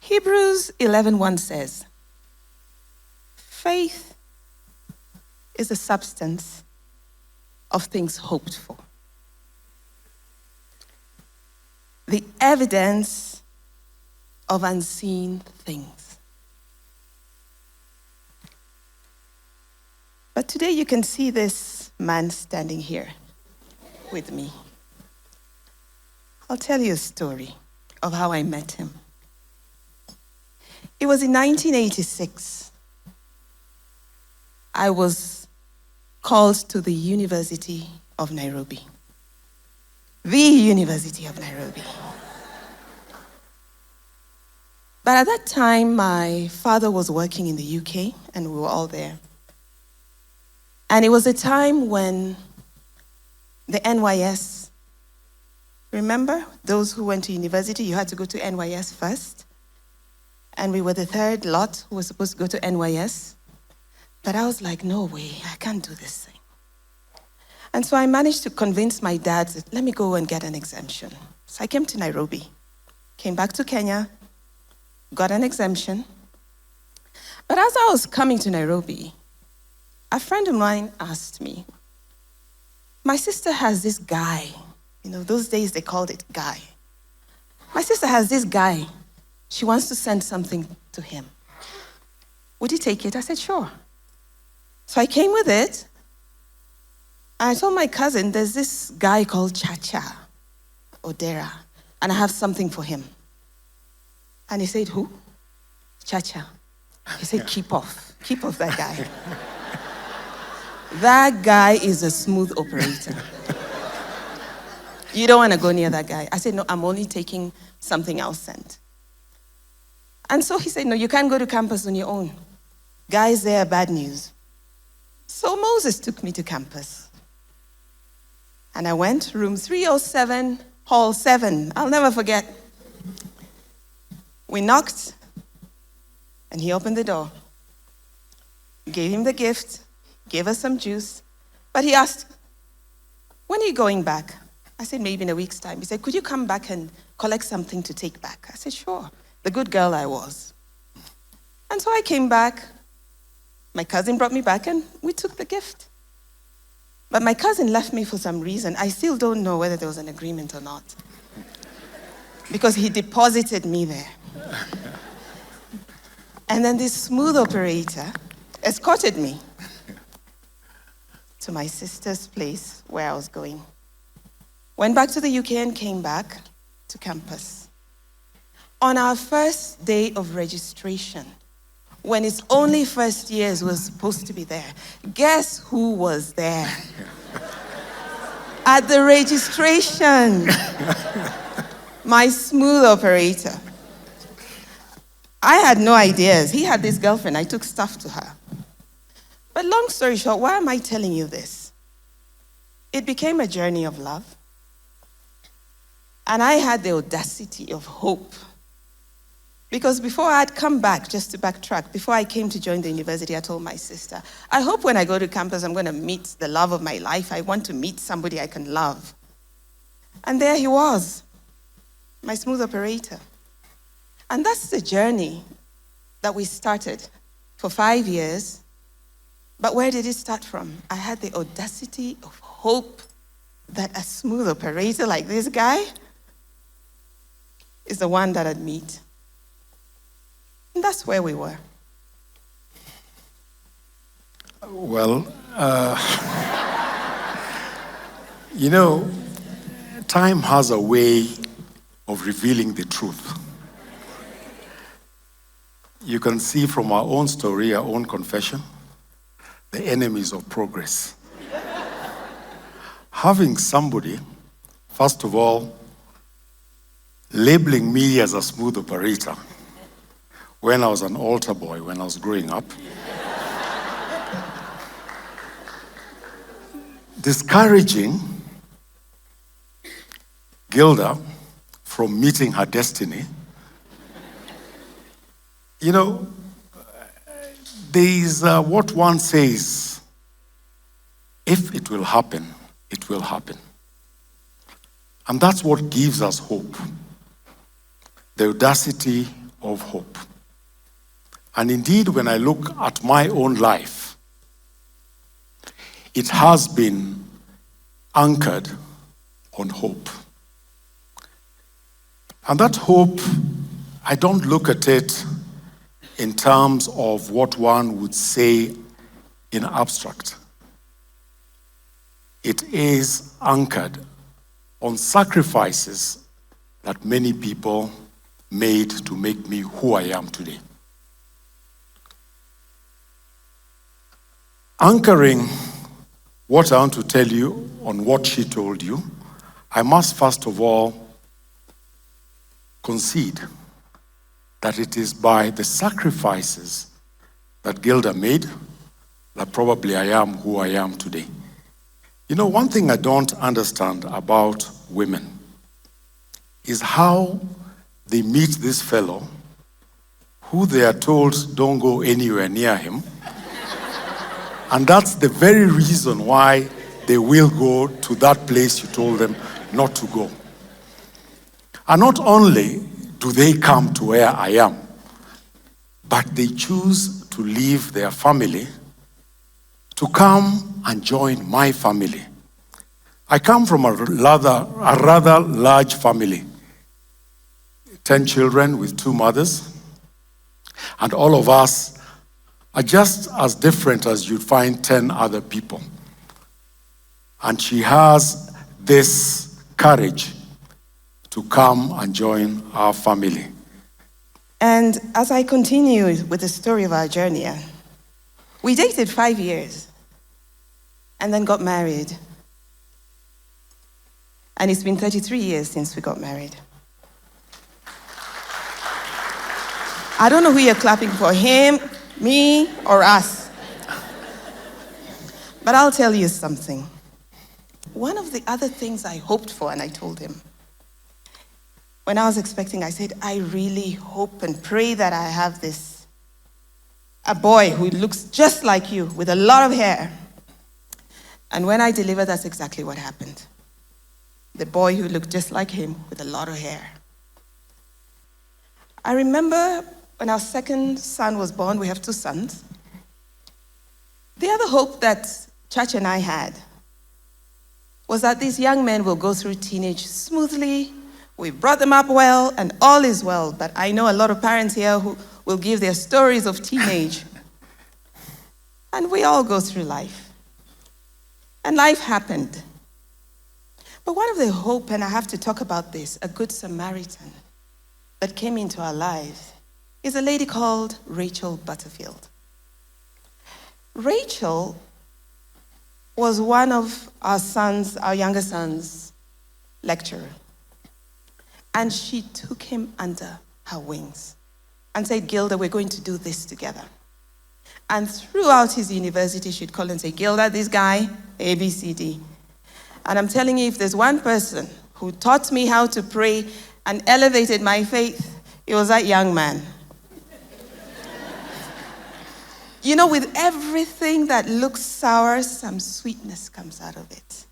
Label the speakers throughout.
Speaker 1: Hebrews 11:1 says, faith is the substance of things hoped for, the evidence of unseen things. But today you can see this man standing here with me. I'll tell you a story of how I met him. It was in 1986. I was called to the University of Nairobi. The University of Nairobi. But at that time, my father was working in the UK, and we were all there. And it was a time when the NYS, remember, those who went to university, you had to go to NYS first. And we were the third lot who was supposed to go to NYS. But I was like, no way, I can't do this thing. And so I managed to convince my dad that let me go and get an exemption. So I came to Nairobi, came back to Kenya, got an exemption. But as I was coming to Nairobi, a friend of mine asked me, my sister has this guy, those days they called it guy. My sister has this guy. She wants to send something to him. Would you take it? I said, sure. So I came with it. And I told my cousin, there's this guy called Chacha, Odera, and I have something for him. And he said, who? Chacha. He said, keep off that guy. That guy is a smooth operator. You don't want to go near that guy. I said, no, I'm only taking something else sent. And so he said, no, you can't go to campus on your own. Guys, there are bad news. So Moses took me to campus. And I went, room 307, hall 7. I'll never forget. We knocked, and he opened the door. Gave him the gift, gave us some juice. But he asked, when are you going back? I said, maybe in a week's time. He said, could you come back and collect something to take back? I said, sure. The good girl I was. And so I came back. My cousin brought me back, and we took the gift. But my cousin left me for some reason. I still don't know whether there was an agreement or not. Because he deposited me there. And then this smooth operator escorted me to my sister's place where I was going. Went back to the UK and came back to campus. On our first day of registration, when it's only first years were supposed to be there, guess who was there? At the registration, my smooth operator. I had no ideas. He had this girlfriend. I took stuff to her. But long story short, why am I telling you this? It became a journey of love. And I had the audacity of hope. Because before I'd come back, just to backtrack, before I came to join the university, I told my sister, I hope when I go to campus, I'm going to meet the love of my life. I want to meet somebody I can love. And there he was, my smooth operator. And that's the journey that we started for 5 years. But where did it start from? I had the audacity of hope that a smooth operator like this guy is the one that I'd meet. And that's where we were.
Speaker 2: Well, time has a way of revealing the truth. You can see from our own story, our own confession, the enemies of progress. Having somebody, first of all, labeling me as a smooth operator when I was an altar boy, when I was growing up, discouraging Gilda from meeting her destiny. There is what one says, if it will happen, it will happen. And that's what gives us hope. The audacity of hope. And indeed, when I look at my own life, it has been anchored on hope. And that hope, I don't look at it in terms of what one would say in abstract. It is anchored on sacrifices that many people made to make me who I am today. Anchoring what I want to tell you on what she told you, I must first of all concede that it is by the sacrifices that Gilda made that probably I am who I am today. You know, one thing I don't understand about women is how they meet this fellow who they are told don't go anywhere near him. And that's the very reason why they will go to that place you told them not to go. And not only do they come to where I am, but they choose to leave their family to come and join my family. I come from a rather large family, 10 children with 2 mothers, and all of us are just as different as you'd find 10 other people. And she has this courage to come and join our family.
Speaker 1: And as I continue with the story of our journey, we dated 5 years and then got married. And it's been 33 years since we got married. I don't know who you're clapping for, him, me, or us. But I'll tell you something. One of the other things I hoped for, and I told him, when I was expecting, I said, I really hope and pray that I have a boy who looks just like you with a lot of hair. And when I delivered, that's exactly what happened. The boy who looked just like him with a lot of hair. I remember when our second son was born, we have 2 sons. The other hope that Chacha and I had was that these young men will go through teenage smoothly. We brought them up well, and all is well. But I know a lot of parents here who will give their stories of teenage. And we all go through life. And life happened. But one of the hope, and I have to talk about this, a good Samaritan that came into our lives, is a lady called Rachel Butterfield. Rachel was one of our younger son's lecturer. And she took him under her wings and said, Gilda, we're going to do this together. And throughout his university, she'd call and say, Gilda, this guy, A, B, C, D. And I'm telling you, if there's one person who taught me how to pray and elevated my faith, it was that young man. You know, with everything that looks sour, some sweetness comes out of it.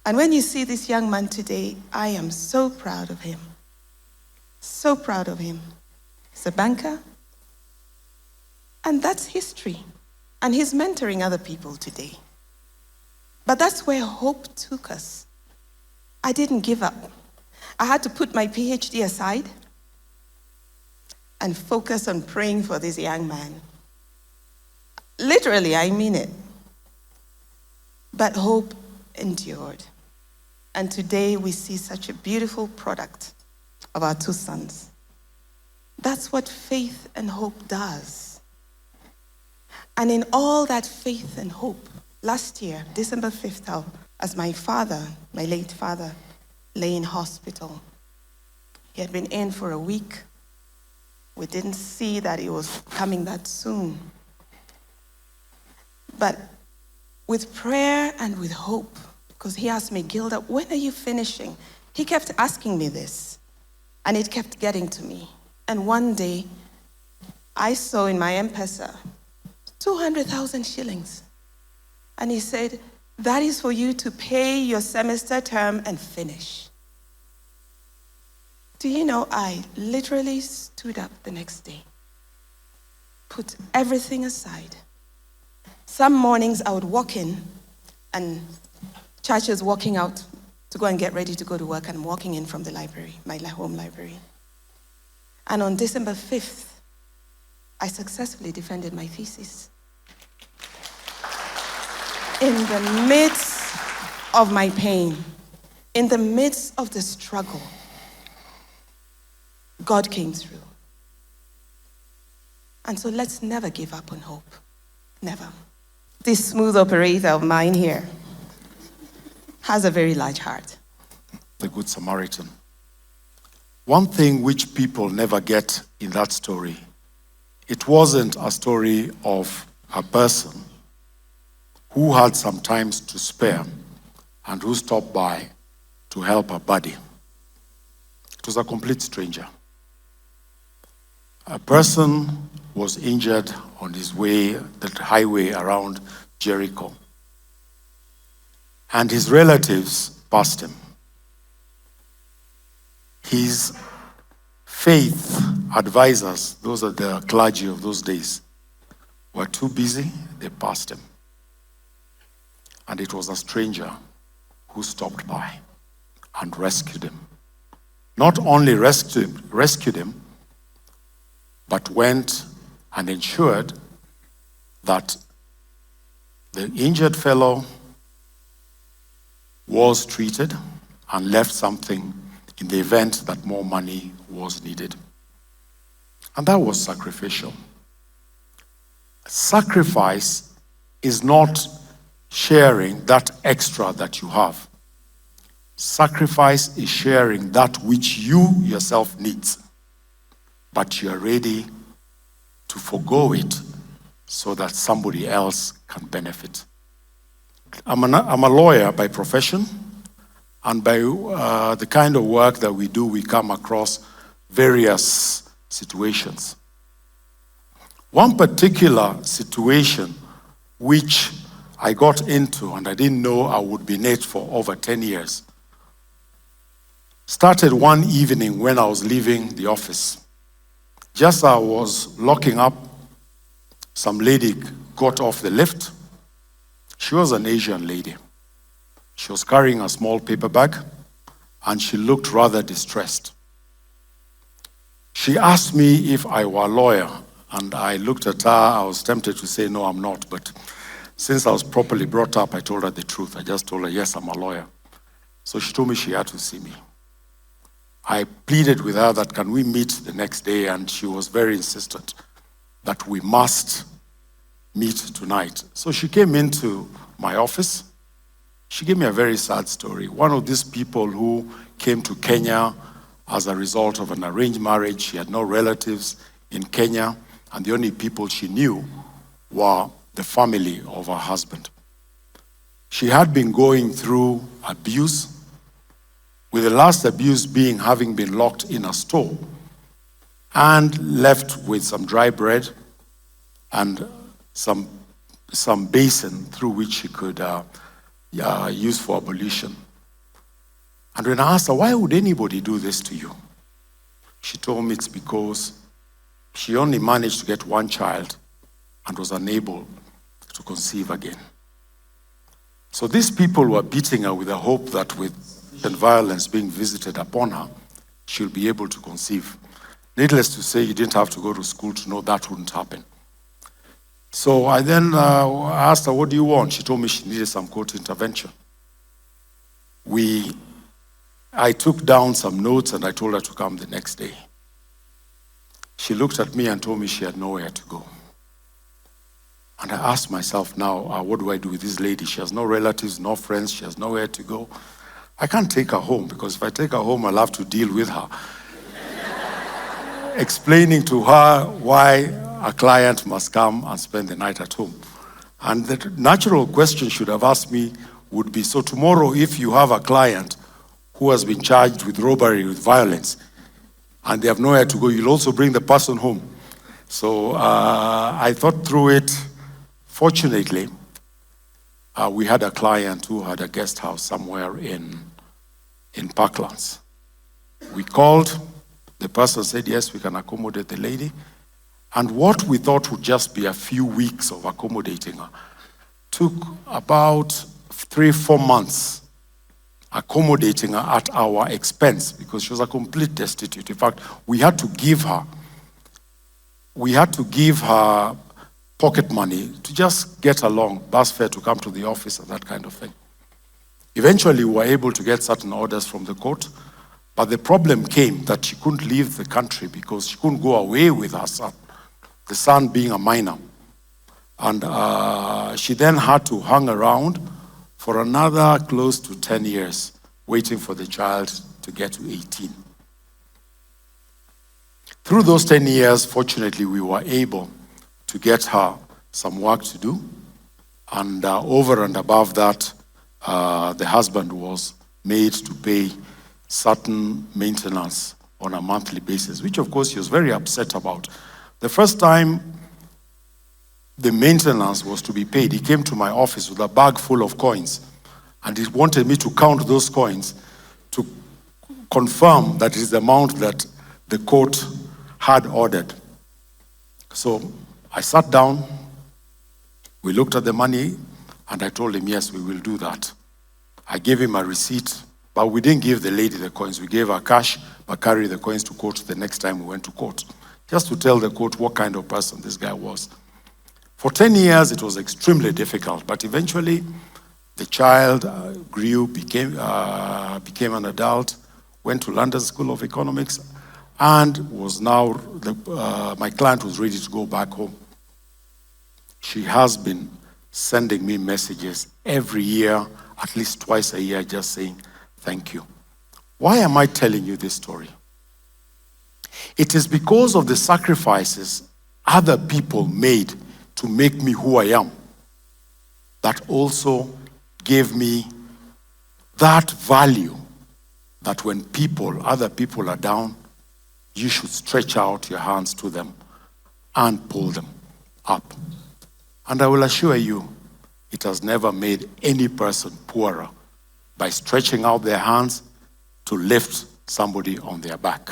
Speaker 1: And when you see this young man today, I am so proud of him. So proud of him. He's a banker. And that's history. And he's mentoring other people today. But that's where hope took us. I didn't give up. I had to put my PhD aside and focus on praying for this young man. Literally, I mean it. But hope endured. And today we see such a beautiful product of our 2 sons. That's what faith and hope does. And in all that faith and hope, last year, December 5th, as my late father, lay in hospital. He had been in for a week. We didn't see that it was coming that soon. But with prayer and with hope, because he asked me, Gilda, when are you finishing? He kept asking me this, and it kept getting to me. And one day, I saw in my M-Pesa 200,000 shillings. And he said, that is for you to pay your semester term and finish. Do you know, I literally stood up the next day, put everything aside. Some mornings I would walk in and Chacha is walking out to go and get ready to go to work. I'm walking in from the library, my home library. And on December 5th, I successfully defended my thesis. In the midst of my pain, in the midst of the struggle, God came through. And so let's never give up on hope. Never. This smooth operator of mine here has a very large heart.
Speaker 2: The Good Samaritan. One thing which people never get in that story, it wasn't a story of a person who had some time to spare and who stopped by to help a buddy. It was a complete stranger. A person was injured on his way, the highway around Jericho. And his relatives passed him. His faith advisors, those are the clergy of those days, were too busy, they passed him. And it was a stranger who stopped by and rescued him. Not only rescued him, but went and ensured that the injured fellow was treated and left something in the event that more money was needed. And that was sacrificial. Sacrifice is not sharing that extra that you have. Sacrifice is sharing that which you yourself needs, but you are ready to forgo it so that somebody else can benefit. I'm a lawyer by profession, and by the kind of work that we do, we come across various situations. One particular situation which I got into, and I didn't know I would be in it for over 10 years, started one evening when I was leaving the office. Just as I was locking up, some lady got off the lift. She was an Asian lady. She was carrying a small paper bag, and she looked rather distressed. She asked me if I were a lawyer, and I looked at her. I was tempted to say, no, I'm not, but since I was properly brought up, I told her the truth. I just told her, yes, I'm a lawyer. So she told me she had to see me. I pleaded with her that can we meet the next day, and she was very insistent that we must meet tonight. So she came into my office. She gave me a very sad story. One of these people who came to Kenya as a result of an arranged marriage. She had no relatives in Kenya, and the only people she knew were the family of her husband. She had been going through abuse, with the last abuse being having been locked in a store and left with some dry bread and some basin through which she could use for ablution. And when I asked her, why would anybody do this to you? She told me it's because she only managed to get one child and was unable to conceive again. So these people were beating her with the hope that with violence being visited upon her, she'll be able to conceive. Needless to say, you didn't have to go to school to know that wouldn't happen. So I then asked her, what do you want? She told me she needed some court intervention. I took down some notes and I told her to come the next day. She looked at me and told me she had nowhere to go. And I asked myself now, what do I do with this lady? She has no relatives, no friends, she has nowhere to go. I can't take her home, because if I take her home, I'll have to deal with her. Explaining to her why a client must come and spend the night at home. And the natural question should have asked me would be, so tomorrow if you have a client who has been charged with robbery, with violence, and they have nowhere to go, you'll also bring the person home. So I thought through it. Fortunately, we had a client who had a guest house somewhere in Parklands. We called. The person said, yes, we can accommodate the lady. And what we thought would just be a few weeks of accommodating her took about 3-4 months accommodating her at our expense, because she was a complete destitute. In fact, we had to give her pocket money to just get along, bus fare to come to the office and that kind of thing. Eventually, we were able to get certain orders from the court, but the problem came that she couldn't leave the country because she couldn't go away with her son, the son being a minor. And she then had to hang around for another close to 10 years, waiting for the child to get to 18. Through those 10 years, fortunately, we were able to get her some work to do. And over and above that, the husband was made to pay certain maintenance on a monthly basis, which of course he was very upset about. The first time the maintenance was to be paid, he came to my office with a bag full of coins, and he wanted me to count those coins to confirm that is the amount that the court had ordered. So I sat down, we looked at the money, and I told him, yes, we will do that. I gave him a receipt, but we didn't give the lady the coins. We gave her cash, but carried the coins to court the next time we went to court, just to tell the court what kind of person this guy was. For 10 years, it was extremely difficult, but eventually the child grew, became an adult, went to London School of Economics, and was now, my client was ready to go back home. She has been sending me messages every year, at least twice a year, just saying, thank you. Why am I telling you this story? It is because of the sacrifices other people made to make me who I am that also gave me that value that when other people are down, you should stretch out your hands to them and pull them up. And I will assure you, it has never made any person poorer by stretching out their hands to lift somebody on their back.